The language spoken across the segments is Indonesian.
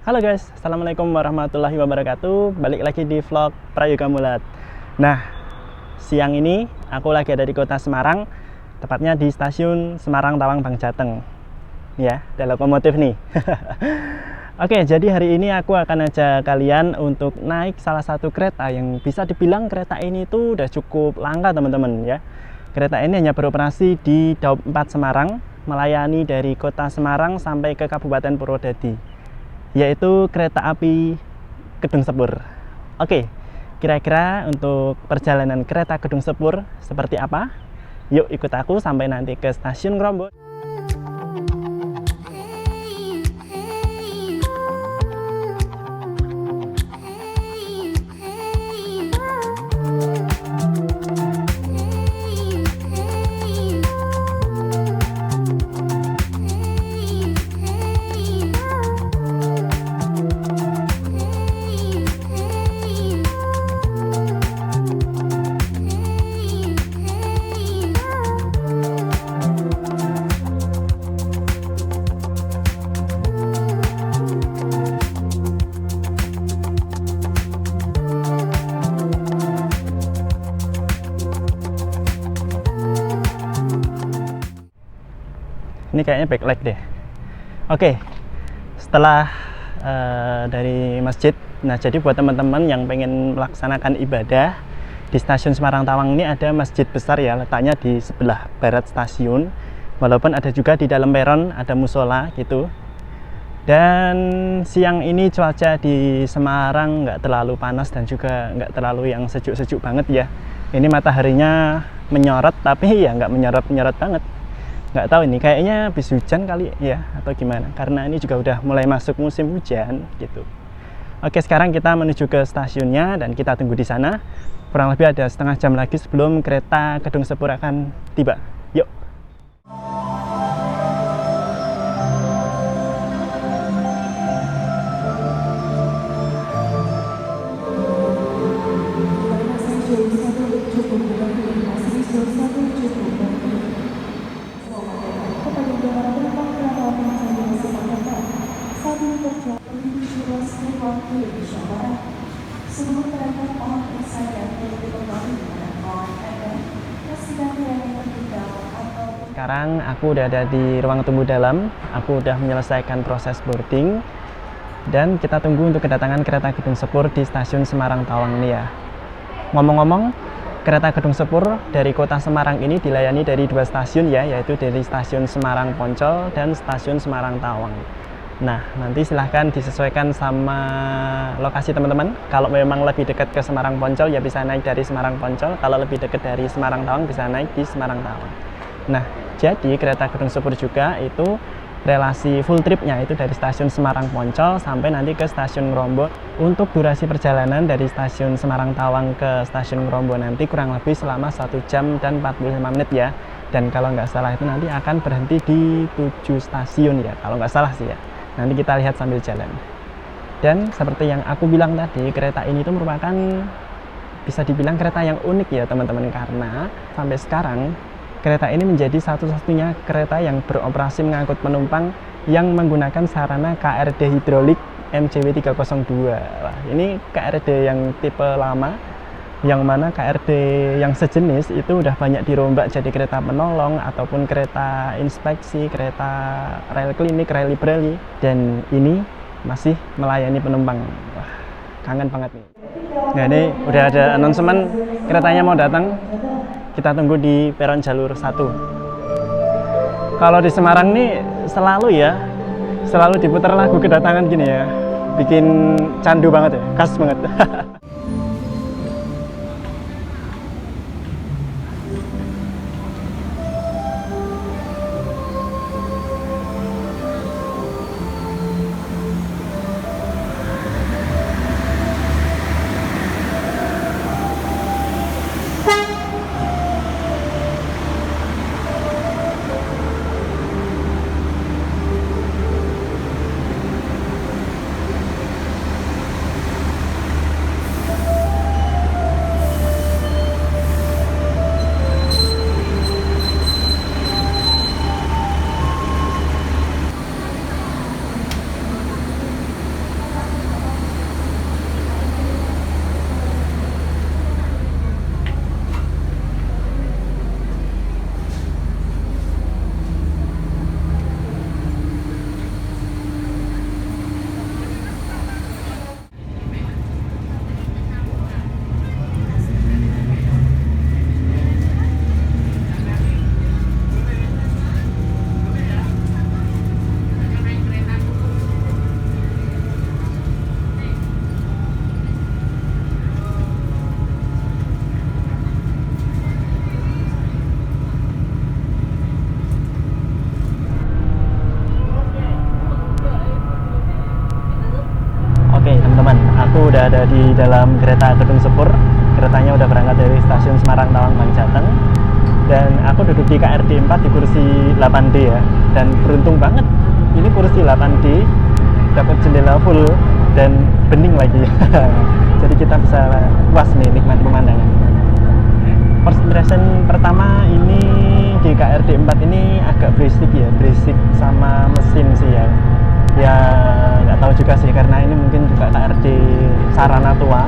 Halo guys, Assalamualaikum warahmatullahi wabarakatuh. Balik lagi di vlog Prayoga Mulat. Nah, siang ini aku lagi ada di kota Semarang, tepatnya di stasiun Semarang Tawang Bang Jateng. Ya, ada lokomotif nih. Oke, jadi hari ini aku akan ajak kalian untuk naik salah satu kereta yang bisa dibilang kereta ini tuh udah cukup langka teman-teman ya. Kereta ini hanya beroperasi di Daup 4 Semarang, melayani dari kota Semarang sampai ke Kabupaten Purwodadi, yaitu kereta api Kedung Sepur. Oke, kira-kira untuk perjalanan kereta Kedung Sepur seperti apa? Yuk ikut aku sampai nanti ke stasiun Ngrombo. Ini kayaknya backlight deh. Oke, setelah dari masjid, nah jadi buat teman-teman yang pengen melaksanakan ibadah di stasiun Semarang Tawang ini ada masjid besar ya, letaknya di sebelah barat stasiun. Walaupun ada juga di dalam peron ada musola gitu. Dan siang ini cuaca di Semarang nggak terlalu panas dan juga nggak terlalu yang sejuk-sejuk banget ya. Ini mataharinya menyorot tapi ya nggak menyorot-menyorot banget. Nggak tahu ini kayaknya habis hujan kali ya atau gimana, karena ini juga udah mulai masuk musim hujan gitu. Oke, sekarang kita menuju ke stasiunnya dan kita tunggu di sana. Kurang lebih ada setengah jam lagi sebelum kereta Kedung Sepur akan tiba. Yuk. Sekarang aku udah ada di ruang tunggu dalam, aku udah menyelesaikan proses boarding dan kita tunggu untuk kedatangan kereta Kedung Sepur di stasiun Semarang Tawang ini ya. Ngomong-ngomong, kereta Kedung Sepur dari kota Semarang ini dilayani dari dua stasiun ya, yaitu dari stasiun Semarang Poncol dan stasiun Semarang Tawang. Nah, nanti silahkan disesuaikan sama lokasi teman-teman. Kalau memang lebih dekat ke Semarang Poncol ya bisa naik dari Semarang Poncol, kalau lebih dekat dari Semarang Tawang bisa naik di Semarang Tawang. Nah, jadi kereta Kedung Sepur juga itu relasi full tripnya itu dari stasiun Semarang Poncol sampai nanti ke stasiun Ngrombo. Untuk durasi perjalanan dari stasiun Semarang Tawang ke stasiun Ngrombo nanti kurang lebih selama 1 jam dan 45 menit ya. Dan kalau nggak salah itu nanti akan berhenti di 7 stasiun ya, kalau nggak salah sih ya. Nanti kita lihat sambil jalan. Dan seperti yang aku bilang tadi, kereta ini itu merupakan bisa dibilang kereta yang unik ya teman-teman, karena sampai sekarang kereta ini menjadi satu-satunya kereta yang beroperasi mengangkut penumpang yang menggunakan sarana KRD hidrolik MJW 302. Wah, ini KRD yang tipe lama, yang mana KRD yang sejenis itu udah banyak dirombak jadi kereta penolong ataupun kereta inspeksi, kereta rel klinik, rel library, dan ini masih melayani penumpang. Wah, kangen banget nih. Nah, ini udah ada announcement keretanya mau datang. Kita tunggu di peron jalur 1. Kalau di Semarang nih selalu diputar lagu kedatangan gini ya. Bikin candu banget ya, khas banget. udah ada di dalam kereta Gedung Sepur. Keretanya udah berangkat dari stasiun Semarang Tawang Bank Jateng. Dan aku duduk di KRD 4 di kursi 8D ya. Dan beruntung banget, ini kursi 8D, dapat jendela full dan bening lagi. Jadi kita bisa puas nih nikmati pemandangan. First impression pertama ini di KRD 4 ini agak berisik ya, berisik sama mesin sih ya. Ya nggak tahu juga sih, karena ini mungkin juga KRD sarana tua.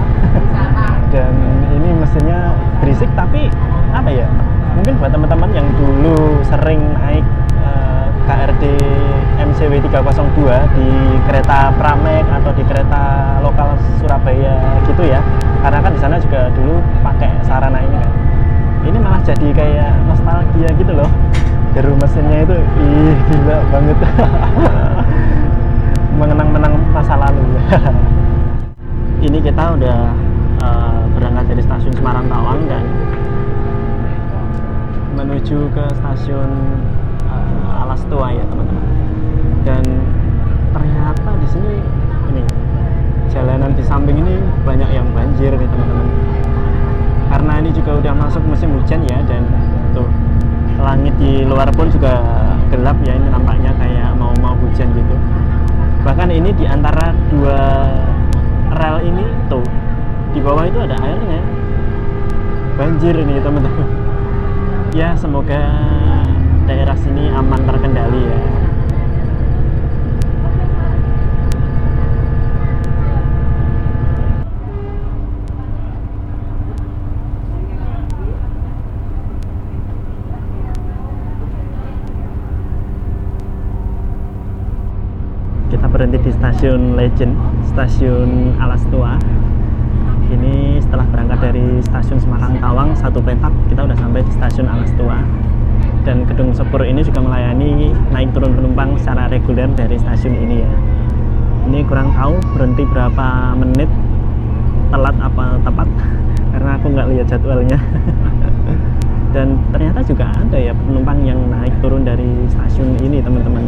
Dan ini mesinnya berisik, tapi apa ya, mungkin buat teman-teman yang dulu sering naik KRD MCW 302 di kereta Pramek atau di kereta lokal Surabaya gitu ya, karena kan di sana juga dulu pakai sarana ini kan. Ini malah jadi kayak nostalgia gitu loh, deru mesinnya itu gila banget. Mengenang-menang masa lalu. Ini kita udah berangkat dari stasiun Semarang Tawang dan menuju ke stasiun Alas Tua ya teman-teman. Dan ternyata di sini ini jalanan di samping ini banyak yang banjir nih teman-teman. Karena ini juga udah masuk musim hujan ya, dan tuh langit di luar pun juga gelap ya, ini nampaknya kayak mau hujan gitu. Bahkan ini di antara dua rel ini tuh di bawah itu ada airnya, banjir ini teman-teman. Ya semoga daerah sini aman terkendali ya. Kita berhenti di stasiun Legend, stasiun Alas Tua. Ini setelah berangkat dari stasiun Semarang Tawang satu petak, kita udah sampai di stasiun Alas Tua. Dan Gedung Sepur ini juga melayani naik turun penumpang secara reguler dari stasiun ini ya. Ini kurang tahu berhenti berapa menit, telat apa tepat, karena aku nggak lihat jadwalnya. Dan ternyata juga ada ya penumpang yang naik turun dari stasiun ini teman-teman.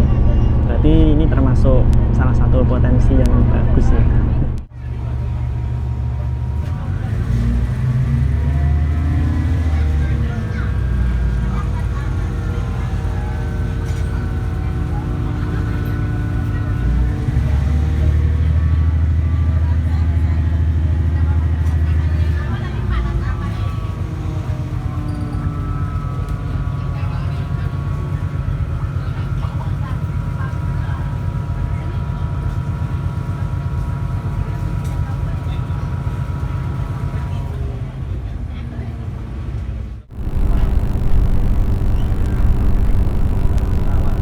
Berarti ini termasuk salah satu potensi yang bagus ya.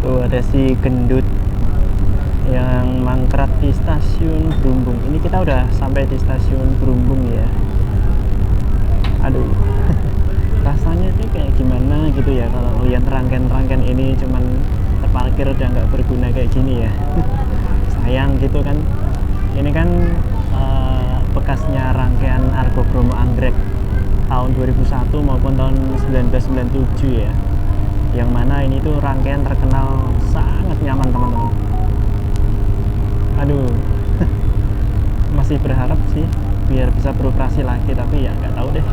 Tuh ada si gendut yang mangkrak di stasiun Brumbung. Ini kita udah sampai di stasiun Brumbung ya. Aduh, rasanya tuh kayak gimana gitu ya kalau lihat rangkaian-rangkaian ini cuman terparkir udah nggak berguna kayak gini ya. Sayang gitu kan. Ini kan bekasnya rangkaian Argo Bromo Anggrek tahun 2001 maupun tahun 1997 ya. Yang mana ini tuh rangkaian terkenal sangat nyaman teman-teman. Aduh, masih berharap sih biar bisa beroperasi lagi, tapi ya nggak tahu deh.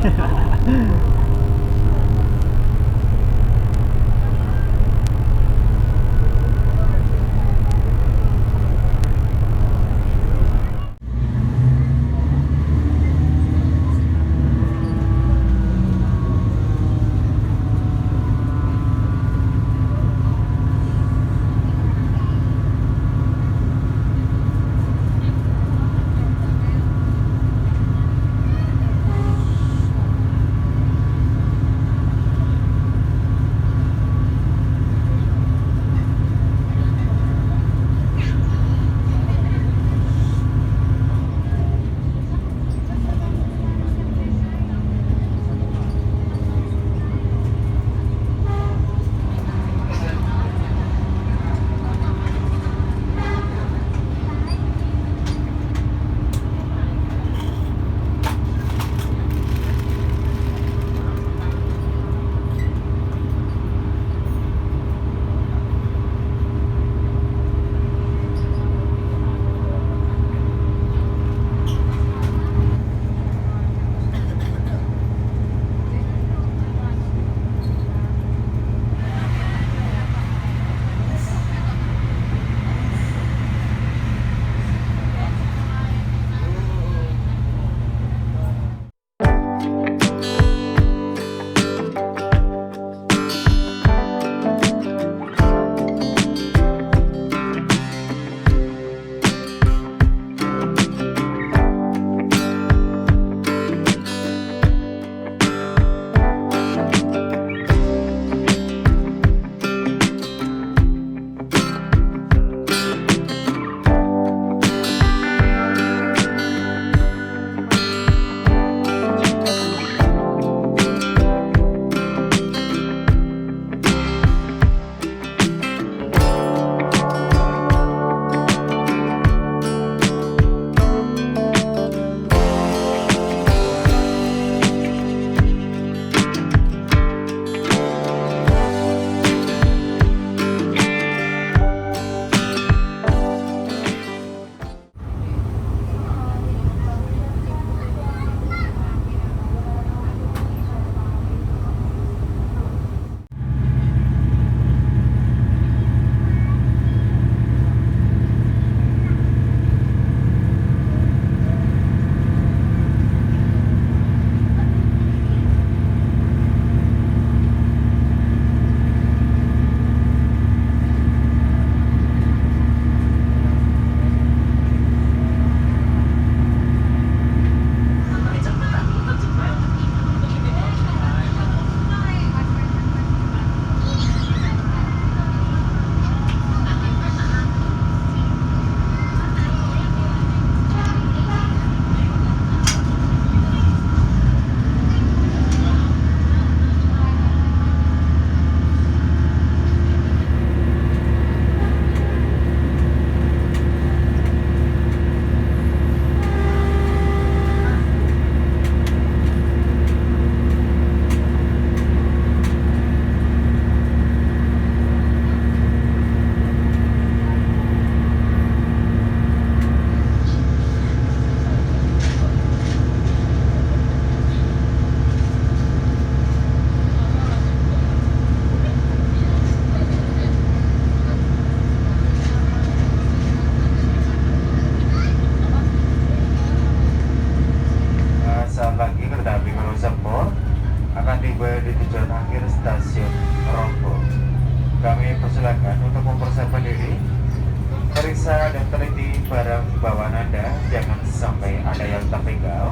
dan teliti barang bawaan Anda, jangan sampai ada yang tertinggal.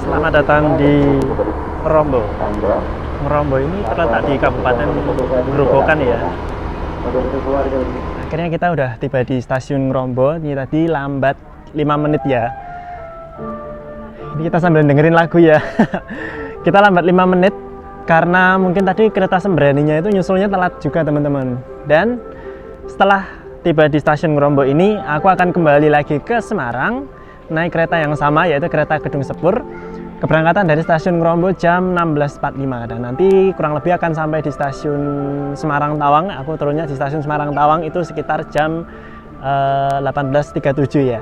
Selamat datang di Ngrombo. Ngrombo ini terletak di Kabupaten Grobogan ya. Akhirnya kita udah tiba di stasiun Ngrombo. Ini tadi lambat 5 menit ya. Ini kita sambil dengerin lagu ya. Kita lambat 5 menit karena mungkin tadi kereta Sembraninya itu nyusulnya telat juga teman-teman. Dan setelah tiba di stasiun Ngrombo ini, aku akan kembali lagi ke Semarang naik kereta yang sama, yaitu kereta Gedung Sepur. Keberangkatan dari stasiun Ngrombo jam 16.45 dan nanti kurang lebih akan sampai di stasiun Semarang Tawang. Aku turunnya di stasiun Semarang Tawang itu sekitar jam 18.37 ya.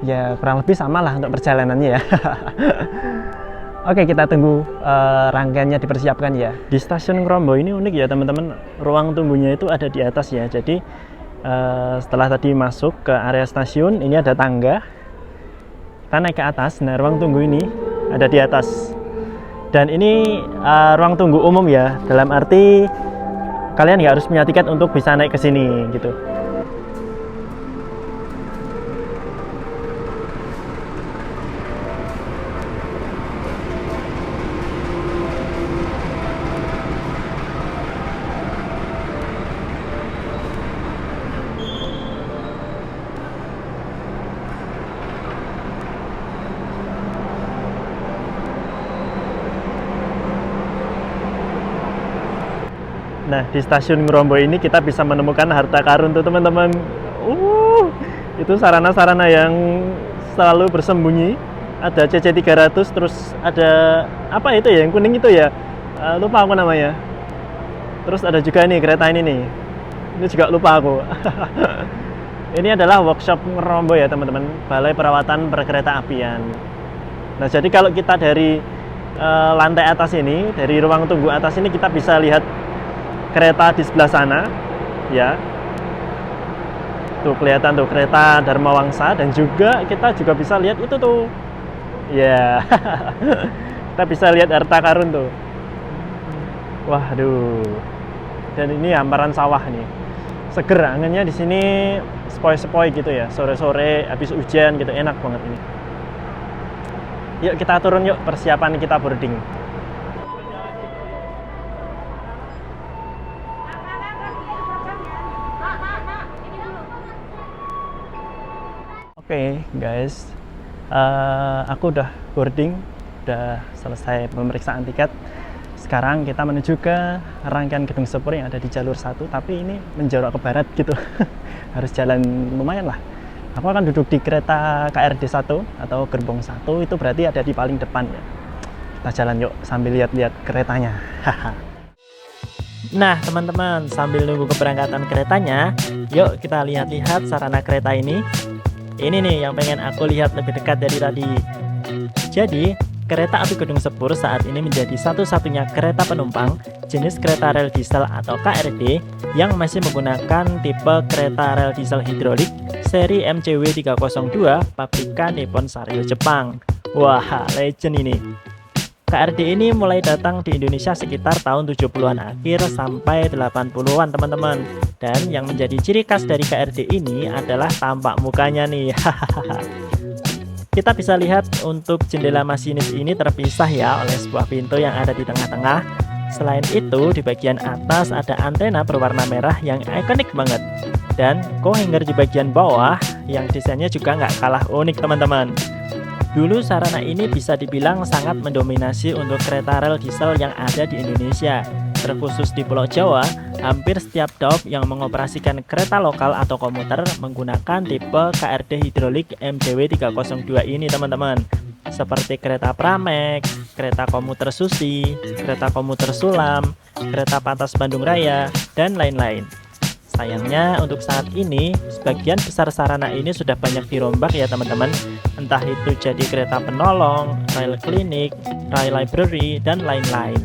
Ya kurang lebih sama lah untuk perjalanannya ya. Oke, kita tunggu rangkaiannya dipersiapkan ya. Di stasiun Ngrombo ini unik ya teman-teman, ruang tunggunya itu ada di atas ya. Jadi setelah tadi masuk ke area stasiun, ini ada tangga. Kita naik ke atas. Nah, ruang tunggu ini ada di atas. Dan ini ruang tunggu umum ya. Dalam arti kalian nggak harus punya tiket untuk bisa naik ke sini gitu. Nah, di stasiun Ngrombo ini kita bisa menemukan harta karun tuh teman-teman. Itu sarana-sarana yang selalu bersembunyi. Ada CC300, terus ada apa itu ya, yang kuning itu ya, lupa aku namanya. Terus ada juga nih kereta ini nih, ini juga lupa aku. Ini adalah workshop Ngrombo ya teman-teman, Balai Perawatan Perkereta Apian. Nah, jadi kalau kita dari lantai atas ini, dari ruang tunggu atas ini, kita bisa lihat kereta di sebelah sana ya. Tuh kelihatan tuh kereta Dharma Wangsa, dan juga kita juga bisa lihat itu tuh ya. Kita bisa lihat harta karun tuh. Waduh. Dan ini hamparan sawah nih. Seger anginnya di sini, sepoi-sepoi gitu ya. Sore-sore habis hujan gitu, enak banget ini. Yuk kita turun yuk, persiapan kita boarding. Oke, guys, aku udah boarding, udah selesai pemeriksaan tiket. Sekarang kita menuju ke rangkaian Gedung Sepur yang ada di jalur 1, tapi ini menjorok ke barat gitu. Harus jalan lumayan lah. Aku akan duduk di kereta KRD 1 atau gerbong 1, itu berarti ada di paling depan ya. Kita jalan yuk sambil lihat-lihat keretanya. Nah teman-teman, sambil nunggu keberangkatan keretanya, yuk kita lihat-lihat sarana kereta ini. Ini nih yang pengen aku lihat lebih dekat dari tadi. Jadi, kereta api Gedung Sepur saat ini menjadi satu-satunya kereta penumpang jenis kereta rel diesel atau KRD yang masih menggunakan tipe kereta rel diesel hidrolik seri MCW 302 pabrikan Nippon Sanyo Jepang. Wah, legend ini. KRD ini mulai datang di Indonesia sekitar tahun 70-an akhir sampai 80-an teman-teman. Dan yang menjadi ciri khas dari KRD ini adalah tampak mukanya nih. Kita bisa lihat untuk jendela masinis ini terpisah ya oleh sebuah pintu yang ada di tengah-tengah. Selain itu di bagian atas ada antena berwarna merah yang ikonik banget. Dan co-hanger di bagian bawah yang desainnya juga nggak kalah unik teman-teman. Dulu sarana ini bisa dibilang sangat mendominasi untuk kereta rel diesel yang ada di Indonesia. Terkhusus di Pulau Jawa, hampir setiap daop yang mengoperasikan kereta lokal atau komuter menggunakan tipe KRD hidrolik MCW 302 ini teman-teman. Seperti kereta Pramex, kereta komuter Susi, kereta komuter Sulam, kereta Pantas Bandung Raya, dan lain-lain. Sayangnya untuk saat ini, sebagian besar sarana ini sudah banyak dirombak ya teman-teman. Entah itu jadi kereta penolong, rail klinik, rail library, dan lain-lain.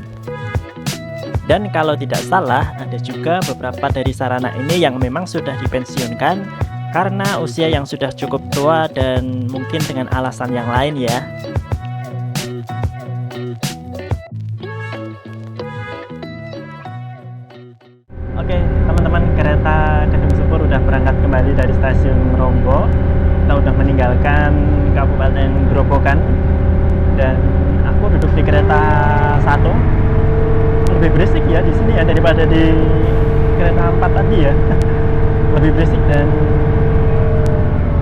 Dan kalau tidak salah, ada juga beberapa dari sarana ini yang memang sudah dipensiunkan karena usia yang sudah cukup tua dan mungkin dengan alasan yang lain ya. Oke, teman-teman, kereta Kedung Sepur udah berangkat kembali dari stasiun Rombo. Kita udah meninggalkan Kabupaten Grobogan dan aku duduk di kereta 1. Lebih berisik ya di sini ya daripada di kereta 4 tadi ya. Lebih berisik dan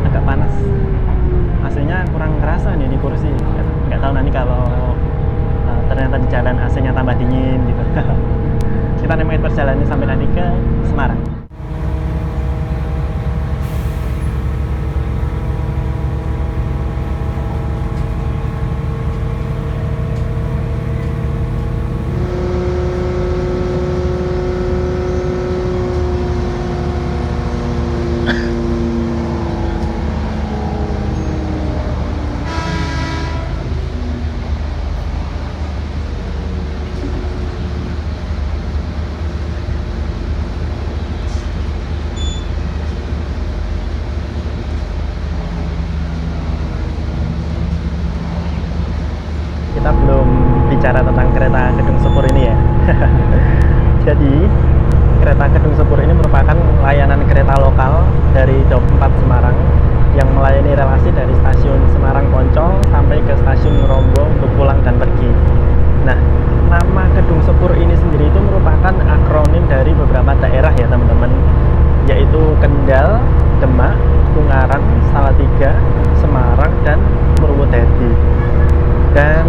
agak panas. AC-nya kurang kerasa nih di kursi. Nggak tahu nanti kalau ternyata di jalan AC-nya tambah dingin gitu. Kita nikmati perjalanan sampai nanti ke Semarang. Kita belum bicara tentang kereta Kedung Sepur ini ya. Jadi kereta Kedung Sepur ini merupakan layanan kereta lokal dari Daup 4 Semarang yang melayani relasi dari stasiun Semarang Poncol sampai ke stasiun Rombo untuk pulang dan pergi. Nah, nama Kedung Sepur ini sendiri itu merupakan akronim dari beberapa daerah ya teman-teman, yaitu Kendal, Demak, Ungaran, Salatiga, Semarang, dan Purwodadi. Dan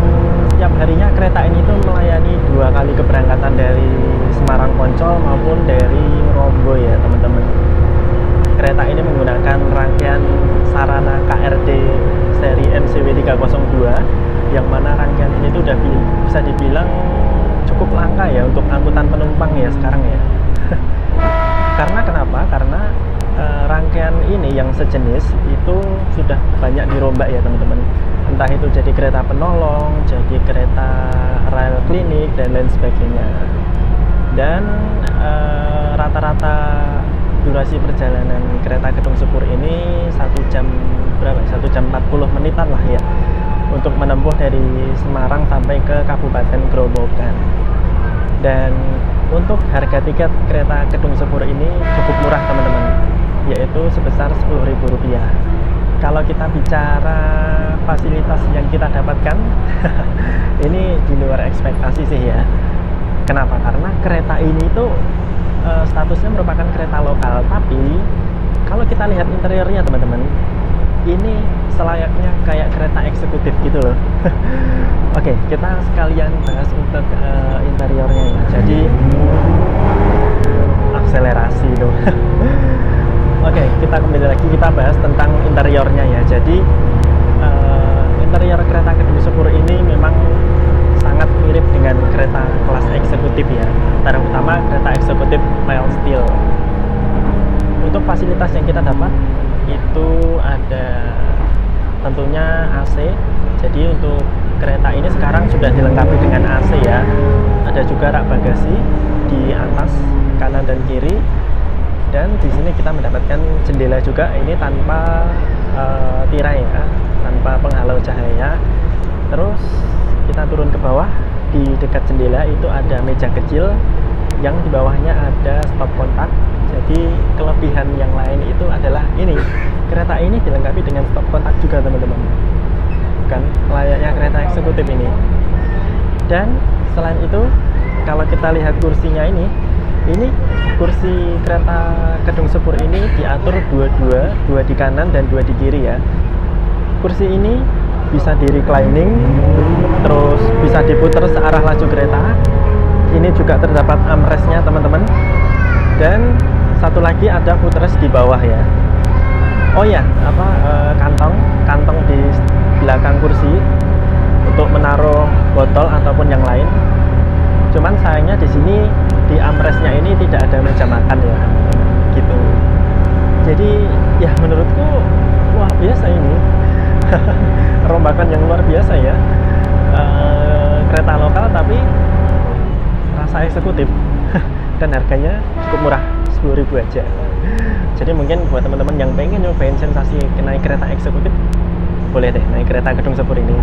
setiap harinya kereta ini tuh melayani 2 kali keberangkatan dari Semarang Poncol maupun dari Rombo ya teman-teman. Kereta ini menggunakan rangkaian sarana KRD seri NCW 302 yang mana rangkaian ini tuh udah bisa dibilang cukup langka ya untuk angkutan penumpang ya sekarang ya. Karena kenapa? Karena rangkaian ini yang sejenis itu sudah banyak dirombak ya teman-teman. Entah itu jadi kereta penolong, jadi kereta rel klinik dan lain sebagainya. Dan rata-rata durasi perjalanan kereta Kedung Sepur ini 1 jam berapa? 1 jam 40 menitan lah ya untuk menempuh dari Semarang sampai ke Kabupaten Grobogan. Dan untuk harga tiket kereta Kedung Sepur ini cukup murah teman-teman, yaitu sebesar Rp10.000. Kalau kita bicara fasilitas yang kita dapatkan, ini di luar ekspektasi sih ya. Kenapa? Karena kereta ini tuh statusnya merupakan kereta lokal, tapi kalau kita lihat interiornya teman-teman, ini selayaknya kayak kereta eksekutif gitu loh. Oke, kita sekalian bahas untuk interiornya ya. Jadi akselerasi loh. Oke, kita kembali lagi, kita bahas tentang interiornya ya. Jadi interior kereta Kedung Sepur ini memang sangat mirip dengan kereta kelas eksekutif ya, terutama kereta eksekutif rail steel. Untuk fasilitas yang kita dapat itu ada tentunya AC. Jadi untuk kereta ini sekarang sudah dilengkapi dengan AC ya. Ada juga rak bagasi di atas kanan dan kiri. Dan di sini kita mendapatkan jendela juga, ini tanpa tirai ya, tanpa penghalau cahaya. Terus kita turun ke bawah, di dekat jendela itu ada meja kecil yang di bawahnya ada stop kontak. Jadi kelebihan yang lain itu adalah ini, kereta ini dilengkapi dengan stop kontak juga teman-teman, bukan layaknya kereta eksekutif ini. Dan selain itu kalau kita lihat kursinya ini kursi kereta Kedung Sepur ini diatur dua di kanan dan 2 di kiri ya. Kursi ini bisa di reclining, terus bisa diputar searah laju kereta. Ini juga terdapat armrestnya teman-teman. Dan satu lagi ada footrest di bawah ya. Oh ya, kantong di belakang kursi untuk menaruh botol ataupun yang lain. Cuman sayangnya di sini di armrestnya ini tidak ada meja makan ya, gitu. Jadi ya menurutku luar biasa ini. Rombakan yang luar biasa ya. Kereta lokal tapi rasa eksekutif dan harganya cukup murah, 10.000 aja. Jadi mungkin buat teman-teman yang pengen nyobain sensasi naik kereta eksekutif, boleh deh naik kereta Gedung Sepur ini.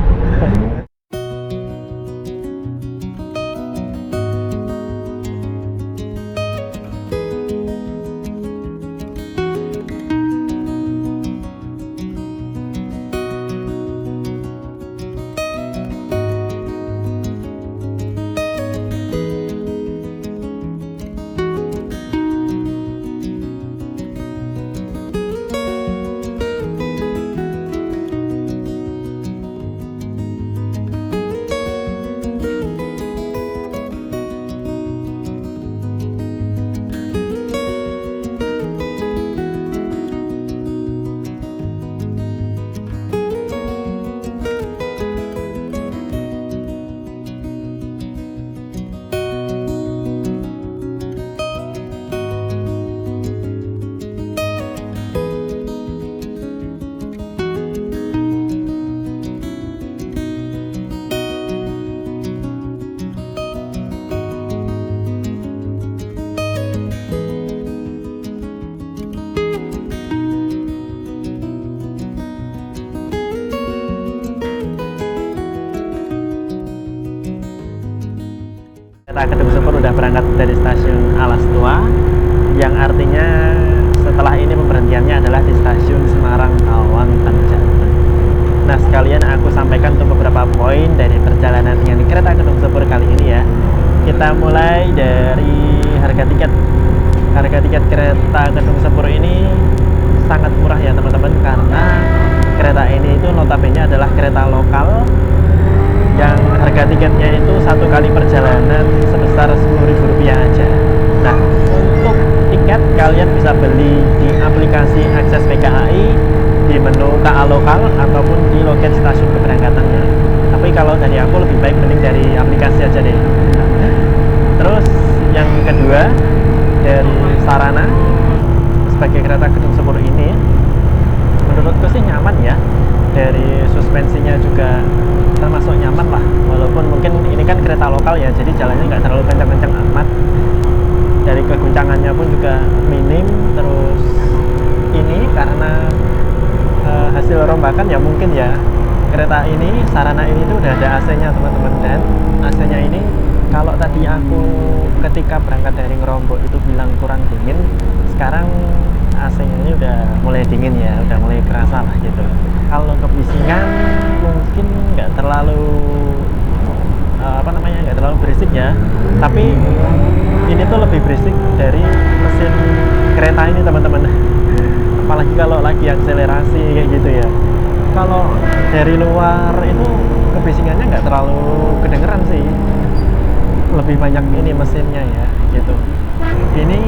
Kereta Gedung Sepur udah berangkat dari stasiun Alas Tua, yang artinya setelah ini pemberhentiannya adalah di stasiun Semarang Tawang Bangjateng. Nah, sekalian aku sampaikan untuk beberapa poin dari perjalanan dengan kereta Gedung Sepur kali ini ya. Kita mulai dari harga tiket. Harga tiket kereta Gedung Sepur ini sangat murah ya teman-teman, karena kereta ini itu notabene adalah kereta lokal yang harga tiketnya itu satu kali perjalanan sebesar Rp10.000 aja. Nah, untuk tiket kalian bisa beli di aplikasi Akses PKAI, di menu KA lokal ataupun di loket stasiun keberangkatannya. Tapi kalau dari aku lebih baik mending dari aplikasi aja deh. Terus yang kedua, dari sarana sebagai kereta Gedung Sepur ini menurutku sih nyaman ya. Dari suspensinya juga termasuk nyaman lah, walaupun mungkin ini kan kereta lokal ya, jadi jalannya nggak terlalu kencang-kencang amat. Dari keguncangannya pun juga minim. Terus ini karena hasil rombakan ya, mungkin ya kereta ini, sarana ini tuh udah ada AC-nya teman-teman, dan AC-nya ini kalau tadi aku ketika berangkat dari Ngerombok itu bilang kurang dingin, sekarang AC-nya ini udah mulai dingin ya, udah mulai kerasa lah gitu. Kalau kebisingan mungkin nggak terlalu nggak terlalu berisik ya, tapi ini tuh lebih berisik dari mesin kereta ini teman-teman. Apalagi kalau lagi akselerasi kayak gitu ya. Kalau dari luar itu kebisingannya nggak terlalu kedengeran sih, lebih banyak ini mesinnya ya gitu. Ini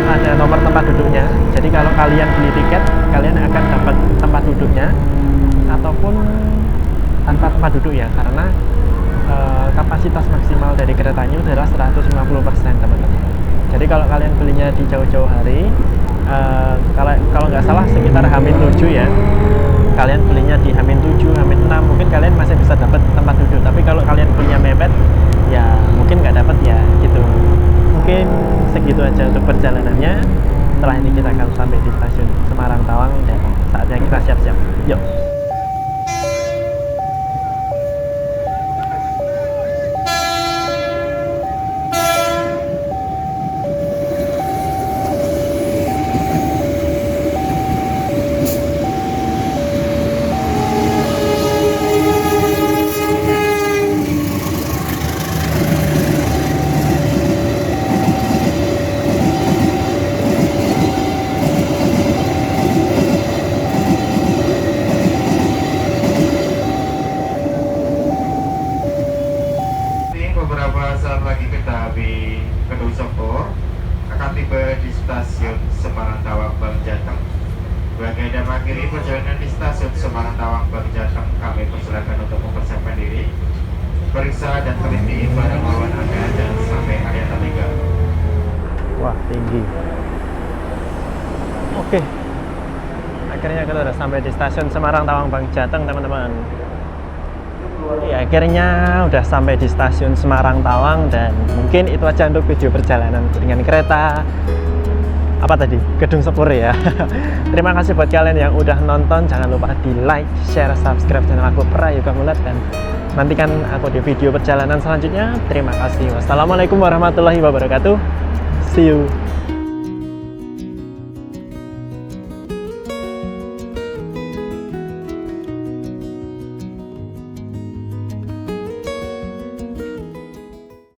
ada nomor tempat duduknya, jadi kalau kalian beli tiket kalian akan dapat tempat duduknya ataupun tanpa tempat duduk ya, karena kapasitas maksimal dari keretanya adalah 150% teman-teman. Jadi kalau kalian belinya di jauh-jauh hari, kalau nggak salah sekitar H-7 ya, kalian belinya di H-7, H-6 mungkin kalian masih bisa dapat tempat duduk. Tapi kalau kalian punya mepet ya mungkin nggak dapat ya gitu. Mungkin segitu aja untuk perjalanannya. Setelah ini kita akan sampai di stasiun Semarang Tawang dan saatnya kita siap-siap. Yuk. Beberapa saat lagi kereta api Gedung Sepur akan tiba di stasiun Semarang Tawang Bangjateng. Bagi Anda mengakhiri perjalanan di stasiun Semarang Tawang Bangjateng, kami persilakan untuk mempersiapkan diri, periksa dan teliti barang bawaan Anda dan sampai area tertinggal. Wah, tinggi. Oke, akhirnya kita sudah sampai di stasiun Semarang Tawang Bangjateng teman-teman. Ya, akhirnya udah sampai di stasiun Semarang Tawang, dan mungkin itu aja untuk video perjalanan dengan kereta apa tadi, Gedung Sepur ya. Terima kasih buat kalian yang udah nonton. Jangan lupa di like, share, subscribe channel aku Prayoga Mulat, dan nantikan aku di video perjalanan selanjutnya. Terima kasih. Wassalamualaikum warahmatullahi wabarakatuh. See you.